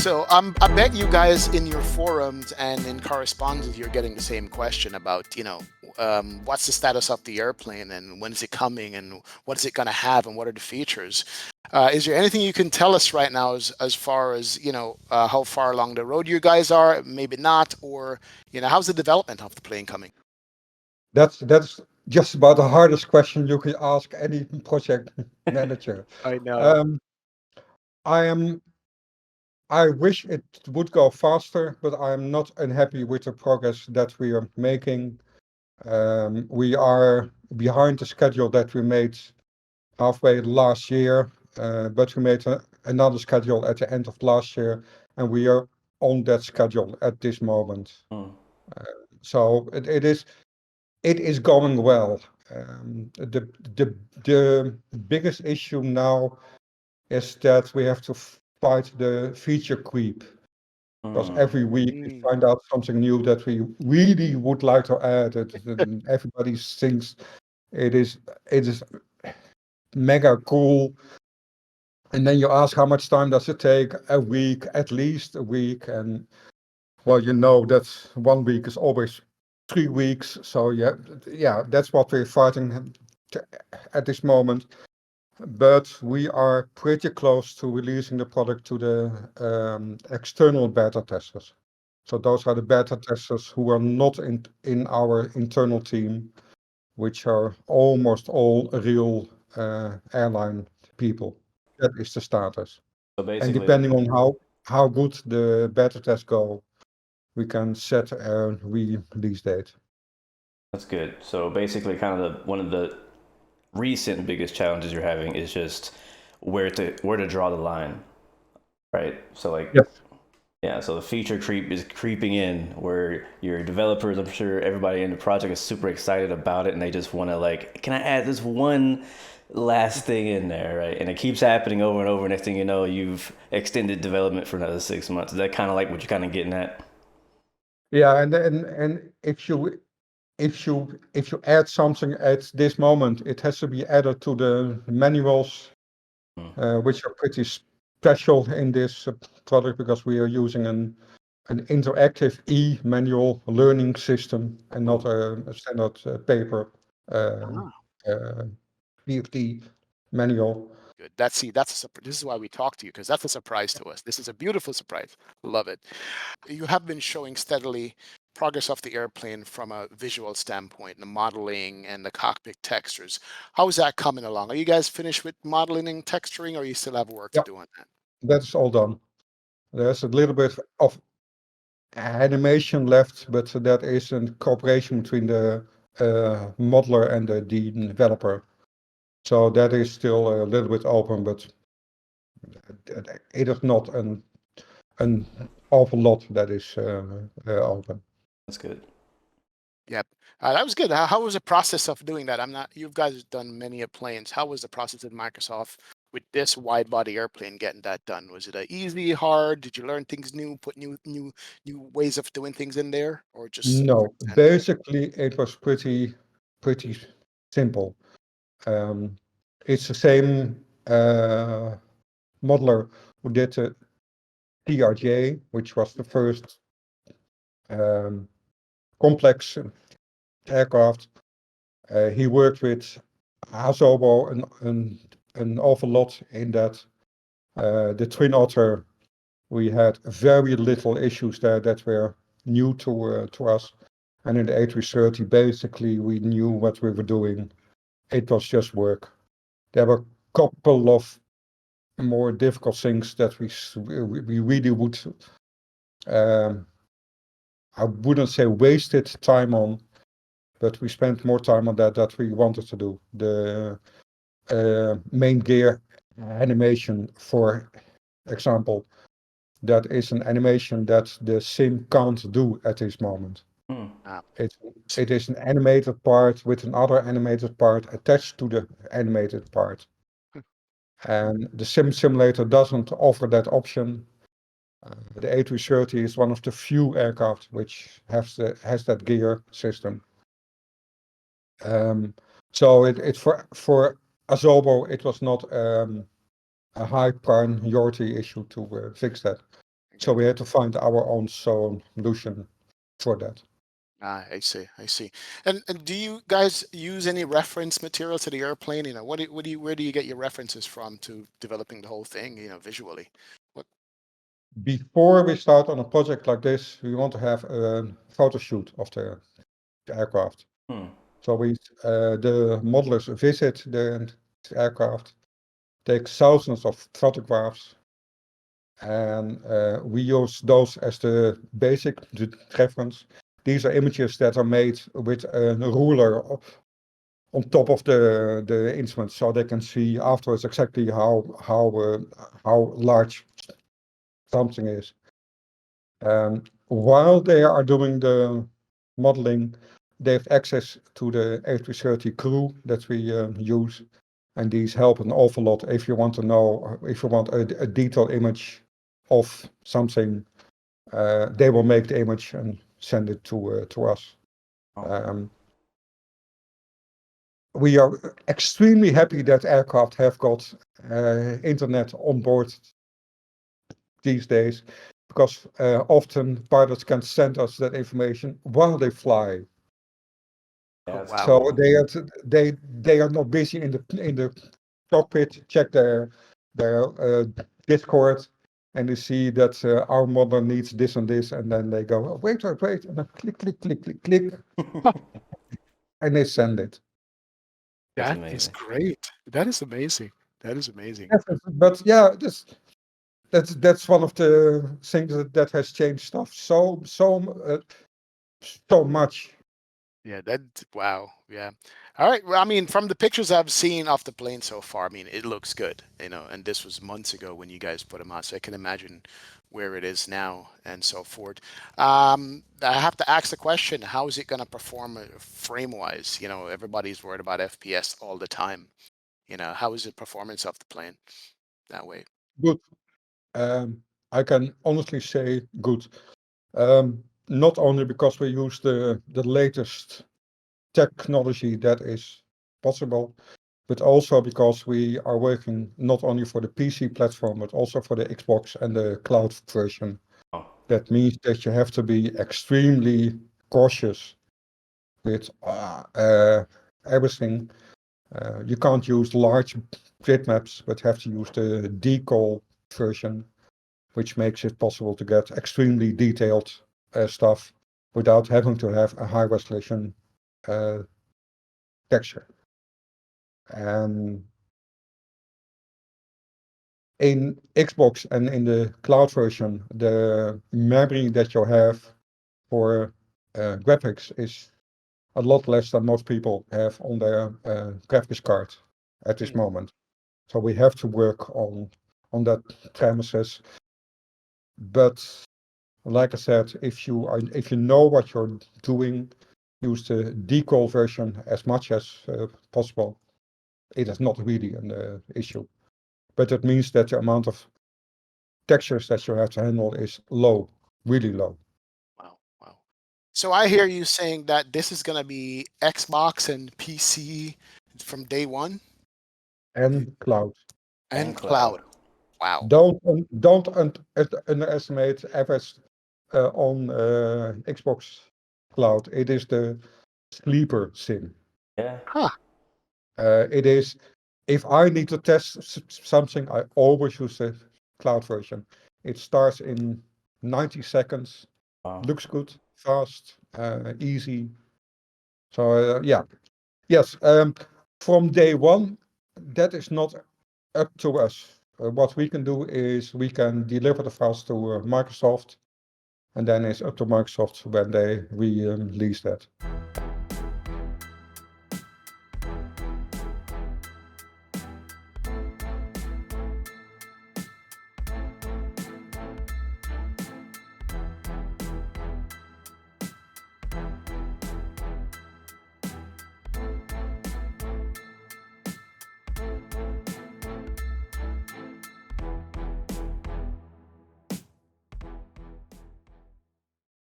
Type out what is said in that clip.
So I bet you guys in your forums and in correspondence, you're getting the same question about, what's the status of the airplane and when is it coming and what is it going to have and what are the features? Is there anything you can tell us right now as far as, how far along the road you guys are? Maybe not, or, how's the development of the plane coming? That's just about the hardest question you can ask any project manager. I know. Um, I am I wish it would go faster, but I am not unhappy with the progress that we are making. We are behind the schedule that we made halfway last year, but we made another schedule at the end of last year, and we are on that schedule at this moment. Mm. So it is going well. The biggest issue now is that we have to fight the feature creep, because Mm. every week we Mm. find out something new that we really would like to add. And everybody thinks it is mega cool. And then you ask how much time does it take? A week, at least a week. And well, you know that 1 week is always 3 weeks. So yeah, that's what we're fighting to- at this moment. But we are pretty close to releasing the product to the external beta testers. So those are the beta testers who are not in our internal team, which are almost all real airline people. That is the status. So And basically, depending on how good the beta tests go, we can set a release date. that's good. So basically, kind of one of the recent biggest challenges you're having is just where to draw the line, right? So like, Yes. yeah, so the feature creep is creeping in where your developers, I'm sure everybody in the project is super excited about it and they just want to like, can I add this one last thing in there, right? And it keeps happening over and over. Next thing you know, you've extended development for another 6 months. Is that kind of like what you're kind of getting at? Yeah, and if you add something at this moment, it has to be added to the manuals, Hmm. which are pretty special in this product because we are using an interactive e-manual learning system and not a standard paper uh, Ah, uh, PFD manual. good. This is why we talk to you, because that's a surprise to us. This is a beautiful surprise. Love it. You have been showing steadily progress of the airplane from a visual standpoint, the modeling and the cockpit textures. How is that coming along? Are you guys finished with modeling and texturing, or you still have work to Yeah, do on that? that's all done. There's a little bit of animation left, but that is in cooperation between the modeler and the developer. So that is still a little bit open, but it is not an awful lot that is open. That's good. Yep. That was good. How was the process of doing that? You guys have done many planes. How was the process at Microsoft with this wide body airplane getting that done? Was it easy, hard? Did you learn things new, put new ways of doing things in there, or just No, standard? basically it was pretty simple. Um, it's the same modeler who did the TRJ, which was the first um, complex aircraft. He worked with Asobo an awful lot in that. The Twin Otter, we had very little issues there that were new to us. And in the A330, basically, we knew what we were doing. It was just work. There were a couple of more difficult things that we really um, I wouldn't say wasted time on, but we spent more time on that we wanted to do. The main gear animation, for example, that is an animation that the sim can't do at this moment. Hmm. Ah, It it is an animated part with another animated part attached to the animated part. And the sim simulator doesn't offer that option. The A330 is one of the few aircraft which has that gear system. Um, so it for Asobo it was not a high priority issue to fix that. So we had to find our own solution for that. I see. I see. And do you guys use any reference material to the airplane? You know, where do you get your references from to developing the whole thing, you know, visually? What? Before we start on a project like this, we want to have a photo shoot of the aircraft. Hmm. So the modelers visit the aircraft, take thousands of photographs, and we use those as the reference. These are images that are made with a ruler on top of the instrument, so they can see afterwards exactly how large something is. While they are doing the modeling, they have access to the A330 crew that we use, and these help an awful lot if you want to know, if you want a detailed image of something, they will make the image and send it to us. Oh. We are extremely happy that aircraft have got internet on board these days, because often pilots can send us that information while they fly. Yeah, Oh, that's wow. So cool. they are not busy in the cockpit, check their Discord, and they see that our model needs this and this, and then they go, oh, wait, and then click, and they send it. That's That is amazing. great. That is amazing. That is amazing. But yeah, that's one of the things that has changed stuff so much. Yeah, wow. Yeah. All right. Well, I mean, from the pictures I've seen off the plane so far, I mean, it looks good, you know, and this was months ago when you guys put them out, so I can imagine where it is now and so forth. I have to ask the question, how is it going to perform frame-wise? You know, everybody's worried about FPS all the time. You know, how is the performance of the plane that way? Good. I can honestly say good. Not only because we use the latest technology that is possible, but also because we are working not only for the PC platform, but also for the Xbox and the cloud version. Oh. That means that you have to be extremely cautious with everything. You can't use large bitmaps, but have to use the decal version, which makes it possible to get extremely detailed stuff without having to have a high resolution texture. And in Xbox and in the cloud version, the memory that you have for graphics is a lot less than most people have on their graphics card at this Hmm. moment. So we have to work on that premises. But like I said, if you know what you're doing, use the decal version as much as possible. It is not really an issue, but it means that the amount of textures that you have to handle is low, really low. Wow. Wow. So I hear you saying that this is going to be Xbox and PC from day one And cloud. And and cloud. cloud. Wow. Don't underestimate FS on Xbox Cloud. It is the sleeper sim. Yeah. Huh. It is, if I need to test something, I always use the cloud version. It starts in 90 seconds, Wow. looks good, fast, easy. So yeah, yes, from day one, that is not up to us. What we can do is we can deliver the files to Microsoft, and then it's up to Microsoft when they release that.